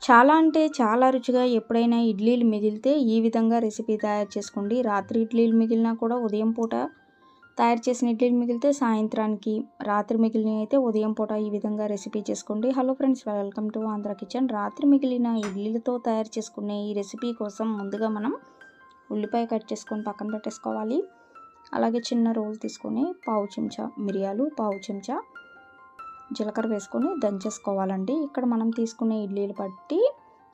చాలా అంటే చాలా రుచిగా ఎప్పుడైనా ఇడ్లీలు మిగిలితే ఈ విధంగా రెసిపీ తయారు చేసుకోండి. రాత్రి ఇడ్లీలు మిగిలినా కూడా ఉదయం పూట తయారు చేసిన ఇడ్లీలు మిగిలితే సాయంత్రానికి, రాత్రి మిగిలినవి అయితే ఉదయం పూట ఈ విధంగా రెసిపీ చేసుకోండి. Hello friends, welcome to Andhra kitchen. రాత్రి మిగిలిన ఇడ్లీలతో తయారు చేసుకునే ఈ రెసిపీ కోసం ముందుగా మనం ఉల్లిపాయ కట్ చేసుకొని పక్కన పెట్టేసుకోవాలి. అలాగే చిన్న రోల్ తీసుకొని పావు చెంచా మిరియాలు, పావు చెంచా జీలకర్ర వేసుకొని దంచేసుకోవాలండి. ఇక్కడ మనం తీసుకునే ఇడ్లీలు బట్టి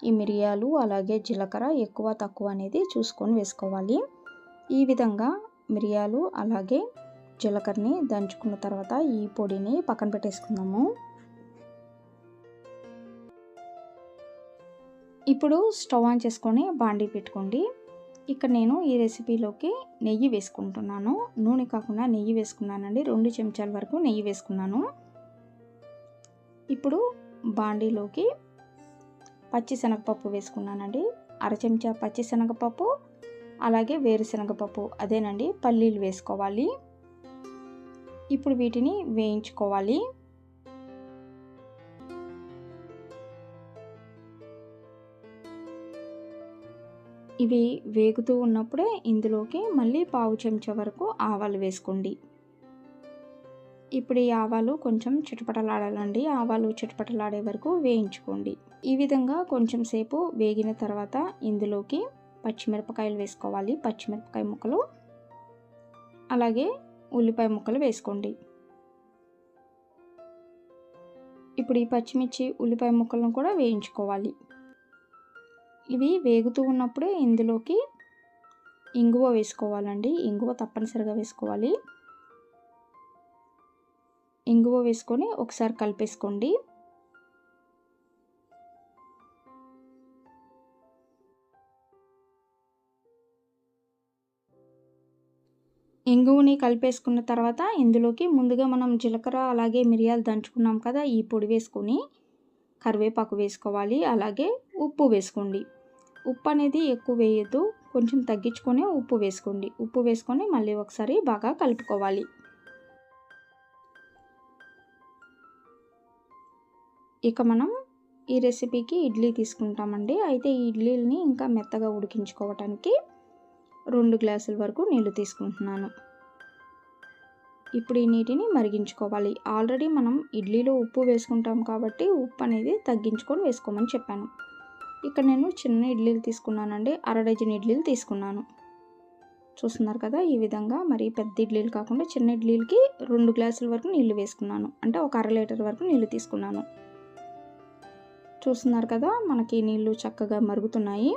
ఈ మిరియాలు అలాగే జీలకర్ర ఎక్కువ తక్కువ అనేది చూసుకొని వేసుకోవాలి. ఈ విధంగా మిరియాలు అలాగే జీలకర్రని దంచుకున్న తర్వాత ఈ పొడిని పక్కన పెట్టేసుకుందాము. ఇప్పుడు స్టవ్ ఆన్ చేసుకొని బాండీ పెట్టుకోండి. ఇక్కడ నేను ఈ రెసిపీలోకి నెయ్యి వేసుకుంటున్నాను. నూనె కాకుండా నెయ్యి వేసుకున్నానండి. 2 చెంచాల వరకు నెయ్యి వేసుకున్నాను. ఇప్పుడు బాండీలోకి పచ్చిశనగపప్పు వేసుకున్నానండి. 1/2 చెంచా పచ్చిశనగపప్పు అలాగే వేరుశనగపప్పు అదేనండి పల్లీలు వేసుకోవాలి. ఇప్పుడు వీటిని వేయించుకోవాలి. ఇవి వేగుతూ ఉన్నప్పుడే ఇందులోకి మళ్ళీ పావు చెంచా వరకు ఆవాలు వేసుకోండి. ఇప్పుడు ఈ ఆవాలు కొంచెం చిటపటలాడాలండి. ఆవాలు చిటపటలాడే వరకు వేయించుకోండి. ఈ విధంగా కొంచెం సేపు వేగిన తర్వాత ఇందులోకి పచ్చిమిరపకాయలు వేసుకోవాలి. పచ్చిమిరపకాయ ముక్కలు అలాగే ఉల్లిపాయ ముక్కలు వేసుకోండి. ఇప్పుడు ఈ పచ్చిమిర్చి ఉల్లిపాయ ముక్కలను కూడా వేయించుకోవాలి. ఇవి వేగుతూ ఉన్నప్పుడే ఇందులోకి ఇంగువ వేసుకోవాలండి. ఇంగువ తప్పనిసరిగా వేసుకోవాలి. ఇంగువ వేసుకొని ఒకసారి కలిపేసుకోండి. ఇంగువని కలిపేసుకున్న తర్వాత ఇందులోకి ముందుగా మనం జీలకర్ర అలాగే మిరియాలు దంచుకున్నాం కదా, ఈ పొడి వేసుకొని కరివేపాకు వేసుకోవాలి. అలాగే ఉప్పు వేసుకోండి. ఉప్పు అనేది ఎక్కువ వేయద్దు, కొంచెం తగ్గించుకొని ఉప్పు వేసుకోండి. ఉప్పు వేసుకొని మళ్ళీ ఒకసారి బాగా కలుపుకోవాలి. ఇక మనం ఈ రెసిపీకి ఇడ్లీ తీసుకుంటామండి. అయితే ఈ ఇడ్లీలని ఇంకా మెత్తగా ఉడికించుకోవటానికి 2 గ్లాసుల వరకు నీళ్లు తీసుకుంటున్నాను. ఇప్పుడు ఈ నీటిని మరిగించుకోవాలి. ఆల్రెడీ మనం ఇడ్లీలో ఉప్పు వేసుకుంటాం కాబట్టి ఉప్పు అనేది తగ్గించుకొని వేసుకోమని చెప్పాను. ఇక్కడ నేను చిన్న ఇడ్లీలు తీసుకున్నానండి. 1/2 డజన్ ఇడ్లీలు తీసుకున్నాను. చూస్తున్నారు కదా, ఈ విధంగా మరి పెద్ద ఇడ్లీలు కాకుండా చిన్న ఇడ్లీలకి 2 గ్లాసుల వరకు నీళ్లు వేసుకున్నాను. అంటే ఒక 1/2 లీటర్ వరకు నీళ్లు తీసుకున్నాను. చూస్తున్నారు కదా, మనకి నీళ్లు చక్కగా మరుగుతున్నాయి.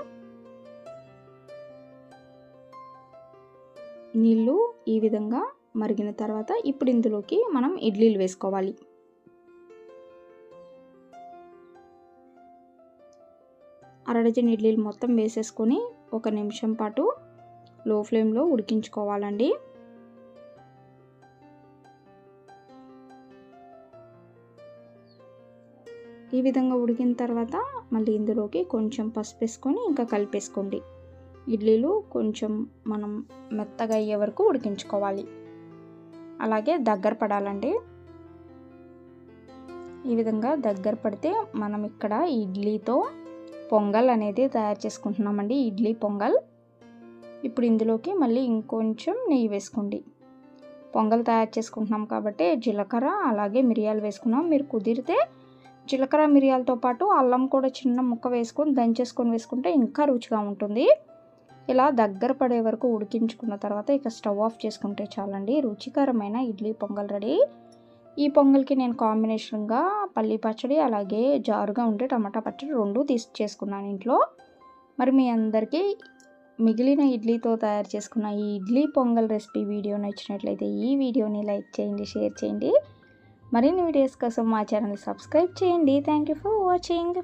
నీళ్లు ఈ విధంగా మరిగిన తర్వాత ఇప్పుడు ఇందులోకి మనం ఇడ్లీలు వేసుకోవాలి. అర డజన్ ఇడ్లీలు మొత్తం వేసేసుకొని 1 నిమిషం పాటు లో ఫ్లేమ్లో ఉడికించుకోవాలండి. ఈ విధంగా ఉడికిన తర్వాత మళ్ళీ ఇందులోకి కొంచెం పసుపు వేసుకొని ఇంకా కలిపేసుకోండి. ఇడ్లీలు కొంచెం మనం మెత్తగా అయ్యే వరకు ఉడికించుకోవాలి. అలాగే దగ్గర పడాలండి. ఈ విధంగా దగ్గర పడితే మనం ఇక్కడ ఇడ్లీతో పొంగల్ అనేది తయారు చేసుకుంటున్నామండి. ఇడ్లీ పొంగల్. ఇప్పుడు ఇందులోకి మళ్ళీ ఇంకొంచెం నెయ్యి వేసుకోండి. పొంగల్ తయారు చేసుకుంటున్నాం కాబట్టి జీలకర్ర అలాగే మిరియాలు వేసుకున్నాం. మీరు కుదిరితే జీలకర్ర మిరియాలతో పాటు అల్లం కూడా చిన్న ముక్క వేసుకొని దంచేసుకొని వేసుకుంటే ఇంకా రుచిగా ఉంటుంది. ఇలా దగ్గర పడే వరకు ఉడికించుకున్న తర్వాత ఇక స్టవ్ ఆఫ్ చేసుకుంటే చాలండి. రుచికరమైన ఇడ్లీ పొంగల్ రెడీ. ఈ పొంగల్కి నేను కాంబినేషన్గా పల్లీ పచ్చడి అలాగే జారుగా ఉండే టమాటా పచ్చడి 2 చేసుకున్నాను ఇంట్లో. మరి మీ అందరికీ మిగిలిన ఇడ్లీతో తయారు చేసుకున్న ఈ ఇడ్లీ పొంగల్ రెసిపీ వీడియో నచ్చినట్లయితే ఈ వీడియోని లైక్ చేయండి, షేర్ చేయండి. మరిన్ని వీడియోస్ కోసం మా ఛానల్ సబ్స్క్రైబ్ చేయండి. Thank you for watching.